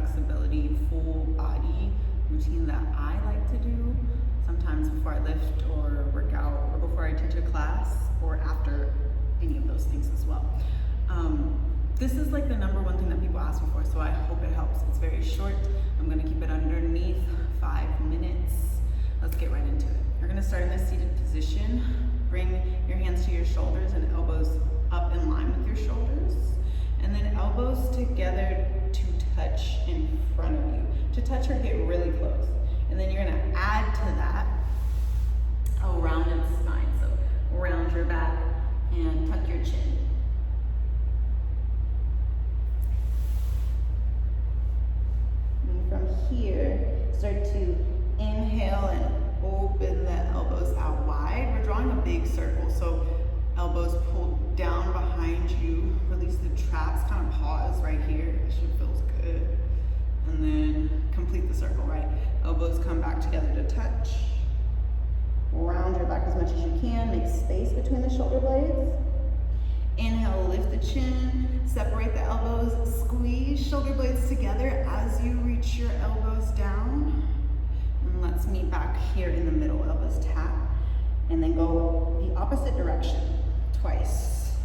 flexibility, full body routine that I like to do, sometimes before I lift or work out, or before I teach a class, or after any of those things as well. This is like the number one thing that people ask me for, so I hope it helps. It's very short. I'm gonna keep it underneath 5 minutes. Let's get right into it. You're gonna start in this seated position. Bring your hands to your shoulders and elbows up in line with your shoulders. And then elbows together to touch in front of you. To touch or get really close. And then you're gonna add to that a rounded spine. So round your back and tuck your chin. And from here, start to inhale and open the elbows out wide. We're drawing a big circle, so elbows pulled down behind you. Release the traps, kind of pause right here. This shit feels good. And then complete the circle, right? Elbows come back together to touch. Round your back as much as you can. Make space between the shoulder blades. Inhale, lift the chin. Separate the elbows. Squeeze shoulder blades together as you reach your elbows down. And let's meet back here in the middle. Elbows tap. And then go the opposite direction twice.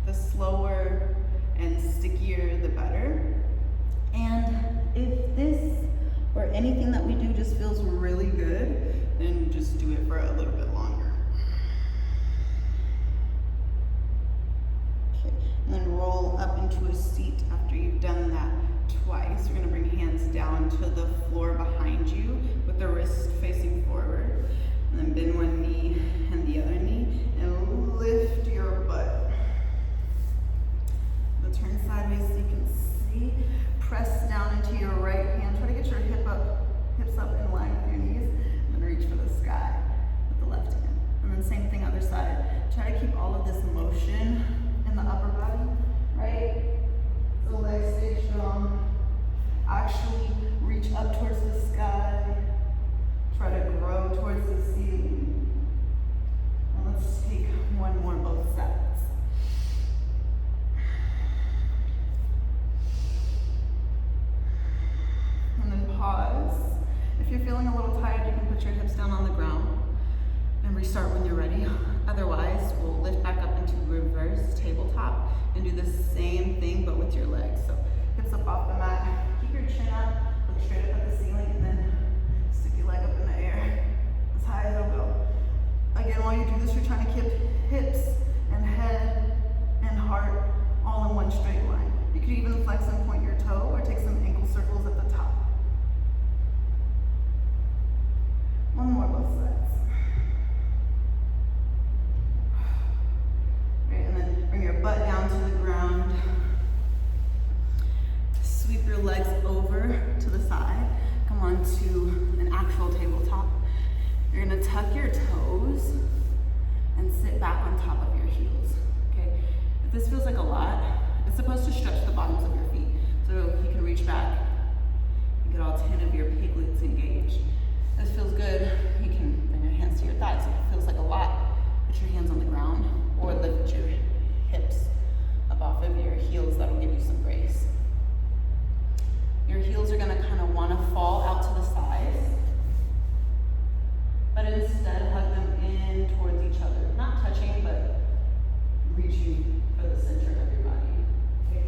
The slower and stickier, the better. And if this or anything that we do just feels really good, then just do it for a little bit longer. Okay, and then roll up into a seat after you've done that twice. You're gonna bring hands down to the floor behind you with the wrist facing forward. And then bend one knee and the other knee and lift your butt. Turn sideways so you can see. Press down into your right hand. Try to get your hips up in line with your knees. And then reach for the sky with the left hand. And then same thing other side. Try to keep all of this motion in the upper body, right? So legs stay strong. Actually reach up towards the sky. Try to grow towards the ceiling. And let's take one more, both sides. And then pause. If you're feeling a little tired, you can put your hips down on the ground and restart when you're ready. Otherwise, we'll lift back up into reverse tabletop and do the same thing but with your legs. So hips up off the mat, keep your chin up, look straight up at the ceiling, and then stick your leg up in the air as high as it'll go. Again, while you do this, you're trying to keep hips and head and heart all in one straight line. You could even flex and point your toe or take some ankle circles at the top. One more, both sides. Great, and then bring your butt down to the ground. Sweep your legs over to the side. Come on to an actual tabletop. You're gonna tuck your toes and sit back on top of your heels, okay? If this feels like a lot, it's supposed to stretch the bottoms of your feet. So you can reach back and get all 10 of your piglets engaged. This feels good. You can bring your hands to your thighs. If it feels like a lot, put your hands on the ground or lift your hips up off of your heels. That'll give you some grace. Your heels are gonna kind of wanna fall out to the sides, but instead hug them in towards each other. Not touching, but reaching for the center of your body. Okay.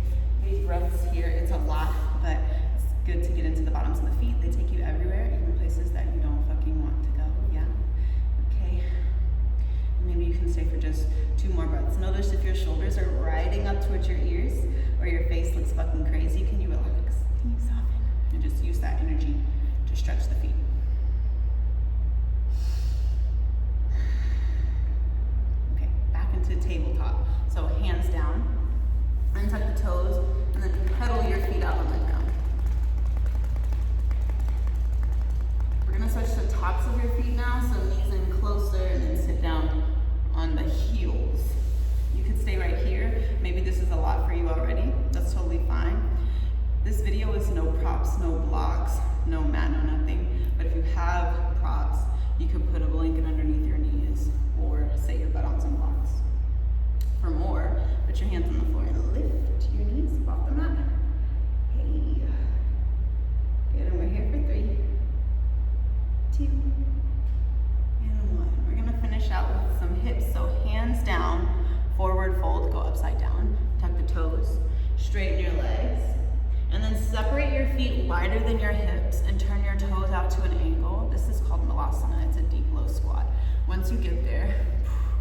These breaths here, it's a lot, but it's good to get into the bottoms of the feet. They take you everywhere, even places that you don't fucking want to go, yeah? Okay. And maybe you can stay for just 2 more breaths. Notice if your shoulders are riding up towards your ears or your face looks fucking crazy, can you relax? Can you soften? And just use that energy to stretch the feet. Okay, back into tabletop. So hands down, untuck the toes, and then pedal your feet out on the ground. We're gonna switch to tops of your feet now, so knees in closer and then sit down on the heels. You could stay right here. Maybe this is a lot for you already. That's totally fine. This video is no props, no blocks, no mat, no nothing. But if you have props, you can put a blanket underneath your knees or set your butt on some blocks. For more, put your hands on the floor and lift your knees off the mat. Hey. Straighten your legs. And then separate your feet wider than your hips and turn your toes out to an angle. This is called Malasana. It's a deep low squat. Once you get there,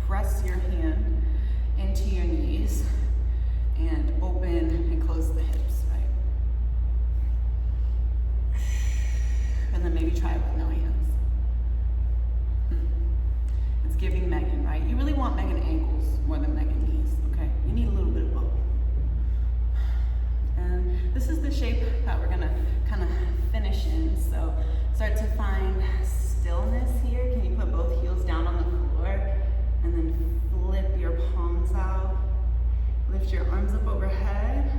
press your hand into your knees and open and close the hips, right? And then maybe try it with no hands. It's giving Megan, right? You really want Megan ankles more than Megan knees, okay? You need a little bit of both. And this is the shape that we're gonna kind of finish in. So start to find stillness here. Can you put both heels down on the floor and then flip your palms out? Lift your arms up overhead